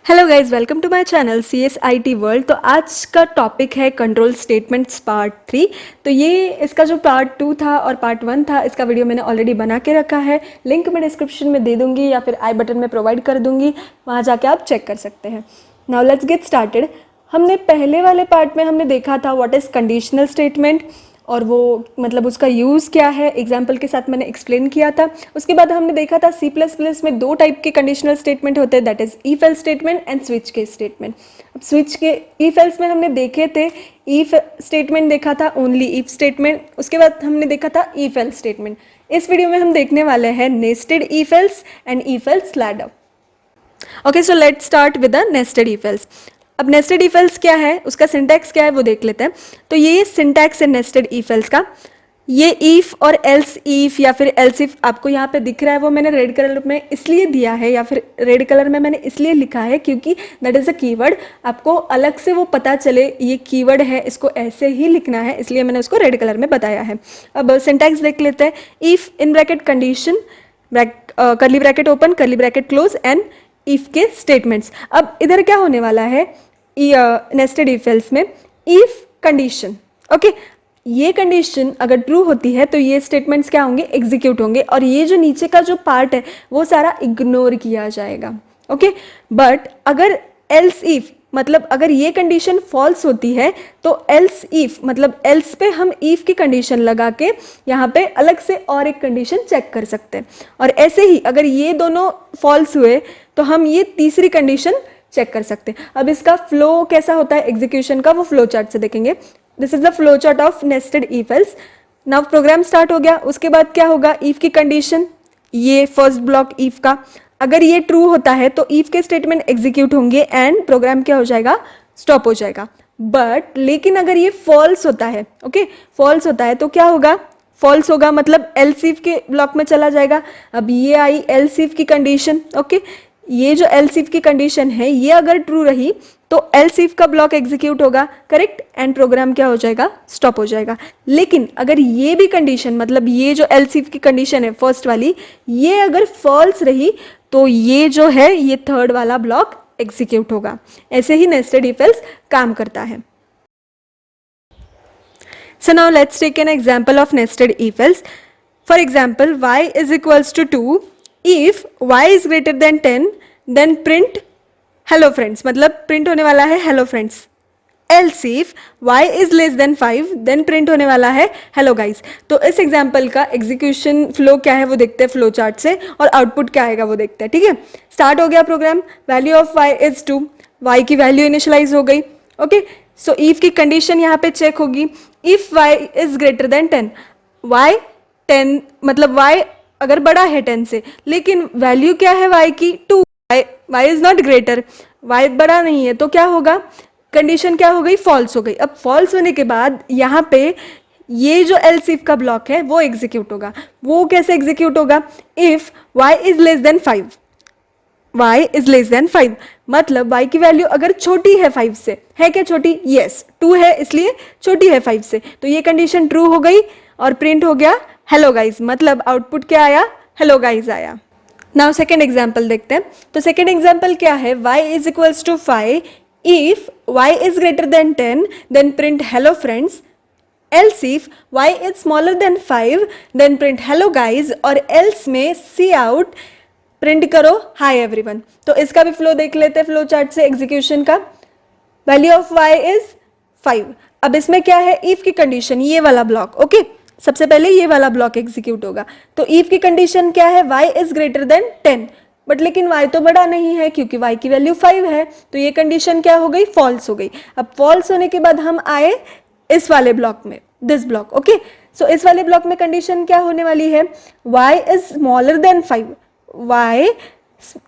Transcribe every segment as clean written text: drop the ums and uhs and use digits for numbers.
Hello guys, welcome to my channel CSIT world. तो आज का टॉपिक है कंट्रोल स्टेटमेंट्स पार्ट 3। तो ये इसका जो पार्ट 2 था और पार्ट 1 था, इसका वीडियो मैंने ऑलरेडी बना के रखा है। लिंक मैं डिस्क्रिप्शन में दे दूंगी या फिर आई बटन में प्रोवाइड कर दूंगी, वहाँ जाके आप चेक कर सकते हैं। Now let's get started. हमने पहले वाले पार्ट में हमने देखा था व्हाट इज़ कंडीशनल स्टेटमेंट और वो मतलब उसका यूज़ क्या है, एग्जाम्पल के साथ मैंने एक्सप्लेन किया था। उसके बाद हमने देखा था C++ में दो टाइप के कंडीशनल स्टेटमेंट होते हैं, that is if else statement and switch case statement. अब स्विच के इफ एल्स में हमने देखे थे इफ स्टेटमेंट देखा था, ओनली इफ स्टेटमेंट। उसके बाद हमने देखा था इफ एल्स स्टेटमेंट। इस वीडियो में हम देखने वाले हैं nested if else and if else ladder. Okay, so let's start with the nested if else. अब नेस्टेड इफ एल्स क्या है, उसका सिंटैक्स क्या है वो देख लेते हैं। तो ये सिंटैक्स है नेस्टेड इफ एल्स का। ये इफ और एल्स इफ या फिर एल्स इफ आपको यहाँ पे दिख रहा है, वो मैंने रेड कलर में इसलिए दिया है या फिर रेड कलर में मैंने इसलिए लिखा है क्योंकि दैट इज़ अ कीवर्ड। आपको अलग से वो पता चले ये कीवर्ड है, इसको ऐसे ही लिखना है, इसलिए मैंने उसको रेड कलर में बताया है। अब सिंटैक्स देख लेते हैं। If in bracket condition, curly bracket open, curly bracket close and if के स्टेटमेंट्स। अब इधर क्या होने वाला है नेस्टेड इफ एल्स में, इफ कंडीशन। ओके, ये कंडीशन अगर ट्रू होती है तो ये स्टेटमेंट्स क्या होंगे, एग्जीक्यूट होंगे, और ये जो नीचे का जो पार्ट है वो सारा इग्नोर किया जाएगा। ओके, बट अगर एल्स इफ मतलब अगर ये कंडीशन फॉल्स होती है तो एल्स इफ मतलब एल्स पे हम इफ की कंडीशन लगा के यहाँ पे अलग से और एक कंडीशन चेक कर सकते हैं। और ऐसे ही अगर ये दोनों फॉल्स हुए तो हम ये तीसरी कंडीशन चेक कर सकते हैं। अब इसका फ्लो कैसा होता है एग्जीक्यूशन का, वो फ्लो चार्ट से देखेंगे। This is the flow chart of nested if else. Now program start हो गया। उसके बाद क्या होगा, इफ की कंडीशन, ये फर्स्ट ब्लॉक इफ का, अगर ये ट्रू होता है तो इफ के स्टेटमेंट एग्जीक्यूट होंगे एंड प्रोग्राम क्या हो जाएगा, स्टॉप हो जाएगा। बट लेकिन अगर ये फॉल्स होता है, ओके, फॉल्स होता है तो क्या होगा, फॉल्स होगा मतलब एल्स इफ के ब्लॉक में चला जाएगा। अब ये आई एल्स इफ की कंडीशन। ओके, ये जो एल्स इफ की कंडीशन है ये अगर ट्रू रही तो एल्स इफ का ब्लॉक एग्जीक्यूट होगा, करेक्ट, एंड प्रोग्राम क्या हो जाएगा, स्टॉप हो जाएगा। लेकिन अगर ये भी कंडीशन मतलब ये जो एल्स इफ की कंडीशन है फर्स्ट वाली, ये अगर फॉल्स रही तो ये जो है ये थर्ड वाला ब्लॉक एग्जीक्यूट होगा। ऐसे ही नेस्टेड इफ एल्स काम करता है। So now let's take an example of nested if else. For example, y is equals to 2. If y is greater than 10, then print hello friends, मतलब print होने वाला है hello friends. Else if y is less than 5, then print होने वाला है hello guys. तो इस example का एग्जीक्यूशन फ्लो क्या है वो देखते हैं फ्लो चार्ट से, और आउटपुट क्या आएगा वो देखते हैं। ठीक है, स्टार्ट हो गया program. Value of y is 2, y की वैल्यू इनिशियलाइज हो गई। ओके, सो इफ की कंडीशन यहाँ पे चेक होगी। If y is greater than 10, y 10 मतलब y अगर बड़ा है 10 से, लेकिन वैल्यू क्या है y की 2, y is not greater, y बड़ा नहीं है, तो क्या होगा, कंडीशन क्या हो गई, फॉल्स हो गई। अब फॉल्स होने के बाद यहाँ पे ये जो एल्स इफ का ब्लॉक है वो एग्जीक्यूट होगा। वो कैसे एग्जीक्यूट होगा, if y is less than 5, y is less than 5 मतलब y की वैल्यू अगर छोटी है 5 से, है क्या छोटी, यस, 2 है इसलिए छोटी है 5 से, तो ये कंडीशन ट्रू हो गई और प्रिंट हो गया हेलो गाइज, मतलब आउटपुट क्या आया, हेलो गाइज आया। नाउ सेकेंड एग्जाम्पल देखते हैं। तो सेकेंड एग्जाम्पल क्या है, y is equals to 5, if y is greater than 10 then print hello friends, else if y is smaller than 5 then print hello guys, और else में सी out print करो hi everyone. तो इसका भी फ्लो देख लेते हैं फ्लो चार्ट से एग्जीक्यूशन का। Value of y is 5। अब इसमें क्या है, इफ की कंडीशन, ये वाला ब्लॉक, ओके, सबसे पहले ये वाला ब्लॉक एग्जीक्यूट होगा। तो इफ की कंडीशन क्या है, y is greater than 10, but लेकिन y तो बड़ा नहीं है क्योंकि y की वैल्यू 5 है, तो ये कंडीशन क्या हो गई, फॉल्स हो गई। अब फॉल्स होने के बाद हम आए इस वाले ब्लॉक में, दिस ब्लॉक। ओके, सो इस वाले ब्लॉक में कंडीशन क्या होने वाली है, y is smaller than 5, y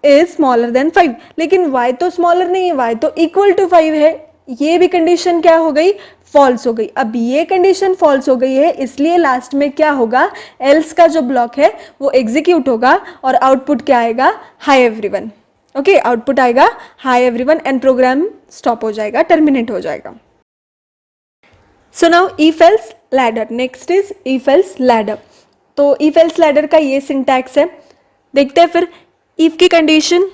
is smaller than 5, लेकिन y तो स्मॉलर नहीं है, y तो इक्वल टू 5 है, ये भी कंडीशन क्या हो गई, फॉल्स हो गई। अब ये कंडीशन फॉल्स हो गई है, इसलिए लास्ट में क्या होगा, एल्स का जो ब्लॉक है वो एग्जीक्यूट होगा और आउटपुट क्या आएगा, हाय एवरीवन। ओके, आउटपुट आएगा hi everyone and program stop हो जाएगा, टर्मिनेट हो जाएगा। So now if else ladder, next is if else ladder. तो इफ एल्स लैडर का ये सिंटैक्स है, देखते हैं फिर। इफ की condition,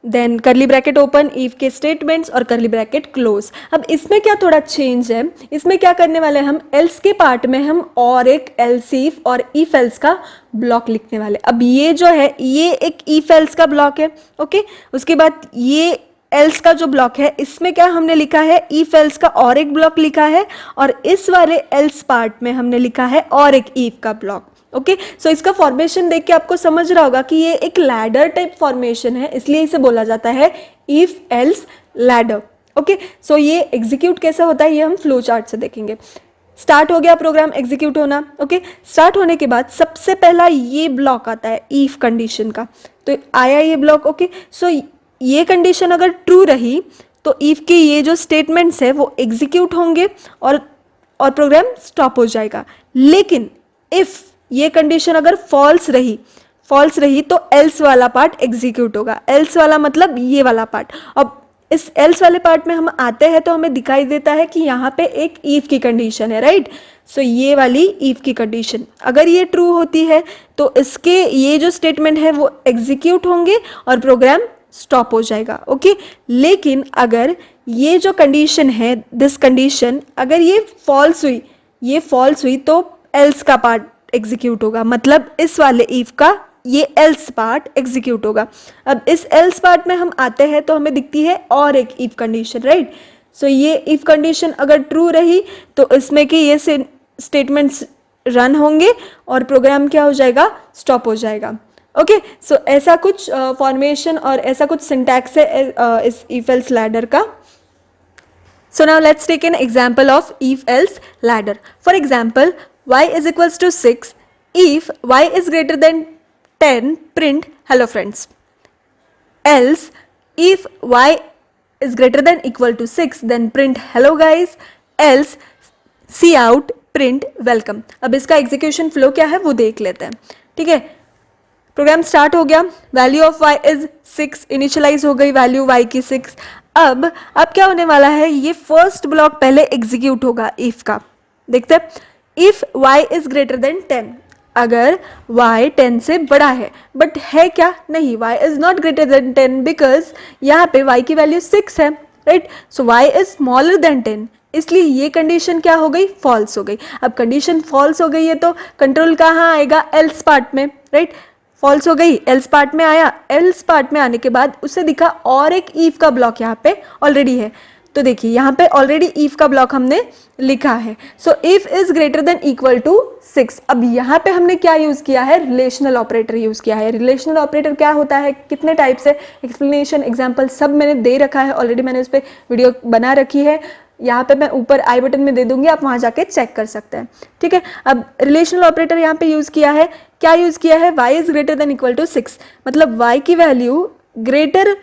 then curly bracket open, if के स्टेटमेंट्स और करली ब्रैकेट क्लोज। अब इसमें क्या थोड़ा चेंज है, इसमें क्या करने वाले हैं हम, एल्स के पार्ट में हम और एक एल्स इफ और इफ एल्स का ब्लॉक लिखने वाले। अब ये जो है ये एक इफ एल्स का ब्लॉक है, ओके। उसके बाद ये एल्स का जो ब्लॉक है इसमें क्या हमने लिखा है, इफ एल्स का और एक ब्लॉक लिखा है, और इस वाले एल्स पार्ट में हमने लिखा है और एक इफ का ब्लॉक, ओके। सो इसका फॉर्मेशन देख के आपको समझ रहा होगा कि ये एक लैडर टाइप फॉर्मेशन है, इसलिए इसे बोला जाता है इफ एल्स लैडर, ओके। सो ये एग्जीक्यूट कैसा होता है ये हम फ्लो चार्ट से देखेंगे। स्टार्ट हो गया प्रोग्राम एग्जीक्यूट होना, ओके। स्टार्ट होने के बाद सबसे पहला ये ब्लॉक आता है इफ कंडीशन का, तो आया ये ब्लॉक, ओके। सो ये कंडीशन अगर ट्रू रही तो इफ के ये जो स्टेटमेंट्स है वो एग्जीक्यूट होंगे और प्रोग्राम स्टॉप हो जाएगा। लेकिन इफ ये कंडीशन अगर फॉल्स रही तो एल्स वाला पार्ट एग्जीक्यूट होगा। एल्स वाला मतलब ये वाला पार्ट। अब इस एल्स वाले पार्ट में हम आते हैं तो हमें दिखाई देता है कि यहाँ पे एक इफ की कंडीशन है, राइट। सो ये वाली इफ की कंडीशन अगर ये ट्रू होती है तो इसके ये जो स्टेटमेंट है वो एग्जीक्यूट होंगे और प्रोग्राम स्टॉप हो जाएगा, ओके। लेकिन अगर ये जो कंडीशन है, दिस कंडीशन अगर ये फॉल्स हुई तो एल्स का पार्ट एग्जीक्यूट होगा, मतलब इस वाले इफ का ये एल्स पार्ट एग्जीक्यूट होगा। अब इस एल्स पार्ट में हम आते हैं तो हमें दिखती है और एक इफ कंडीशन, राइट। सो ये इफ कंडीशन अगर ट्रू रही तो इसमें कि ये स्टेटमेंट्स रन होंगे और प्रोग्राम क्या हो जाएगा, स्टॉप हो जाएगा, ओके। सो ऐसा कुछ फॉर्मेशन और ऐसा कुछ सिंटैक्स है इस इफ एल्स लैडर का। So now let's take an example of if else ladder. For example, y is equals to 6. If y is greater than 10, print hello friends. Else, if y is greater than equal to 6, then print hello guys. Else, cout print welcome. अब इसका execution flow क्या है वो देख लेते हैं, ठीक है। प्रोग्राम स्टार्ट हो गया, value of y is 6, initialize हो गई वैल्यू y की 6। अब क्या होने वाला है, ये फर्स्ट ब्लॉक पहले एग्जीक्यूट होगा इफ का। देखते हैं, if y is greater than 10, अगर y 10 से बड़ा है, बट है क्या, नहीं, y is not greater than 10 because यहाँ पे y की वैल्यू 6 है, right. So y is smaller than 10, इसलिए ये कंडीशन क्या हो गई, फॉल्स हो गई। अब कंडीशन फॉल्स हो गई है तो कंट्रोल कहाँ आएगा, एल्स पार्ट में, राइट। फॉल्स हो गई, एल्स पार्ट में आया, एल्स पार्ट में आने के बाद उसे दिखा और एक इफ का ब्लॉक यहाँ पे ऑलरेडी है, तो देखिए यहाँ पे ऑलरेडी इफ का ब्लॉक हमने लिखा है। So if is greater than equal to 6। अब यहाँ पे हमने क्या यूज किया है, रिलेशनल ऑपरेटर यूज किया है। रिलेशनल ऑपरेटर क्या होता है, कितने टाइप से, एक्सप्लेनेशन, एग्जाम्पल सब मैंने दे रखा है ऑलरेडी, मैंने उस पर वीडियो बना रखी है, यहाँ पे मैं ऊपर आई बटन में दे दूंगी, आप वहां जाके चेक कर सकते हैं, ठीक है। अब रिलेशनल ऑपरेटर यहाँ पे यूज किया है, क्या यूज किया है, y is greater than equal to 6, मतलब y की वैल्यू ग्रेटर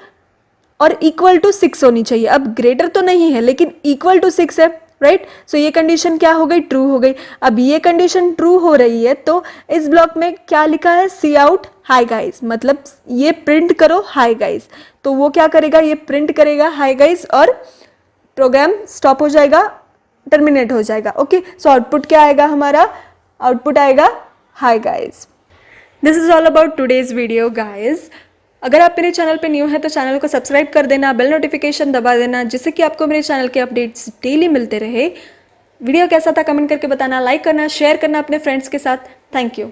और इक्वल टू 6 होनी चाहिए। अब ग्रेटर तो नहीं है लेकिन इक्वल टू 6 है, राइट। सो ये कंडीशन क्या हो गई, ट्रू हो गई। अब ये कंडीशन ट्रू हो रही है तो इस ब्लॉक में क्या लिखा है, सी आउट हाई गाइज, मतलब ये प्रिंट करो हाई गाइज, तो वो क्या करेगा, ये प्रिंट करेगा हाई गाइज और प्रोग्राम स्टॉप हो जाएगा, टर्मिनेट हो जाएगा, ओके। सो आउटपुट क्या आएगा हमारा, आउटपुट आएगा hi guys. This is all about today's video guys. अगर आप मेरे चैनल पे न्यू है तो चैनल को सब्सक्राइब कर देना, बेल नोटिफिकेशन दबा देना, जिससे कि आपको मेरे चैनल के अपडेट्स डेली मिलते रहे। वीडियो कैसा था कमेंट करके बताना, लाइक करना, शेयर करना अपने फ्रेंड्स के साथ। Thank you.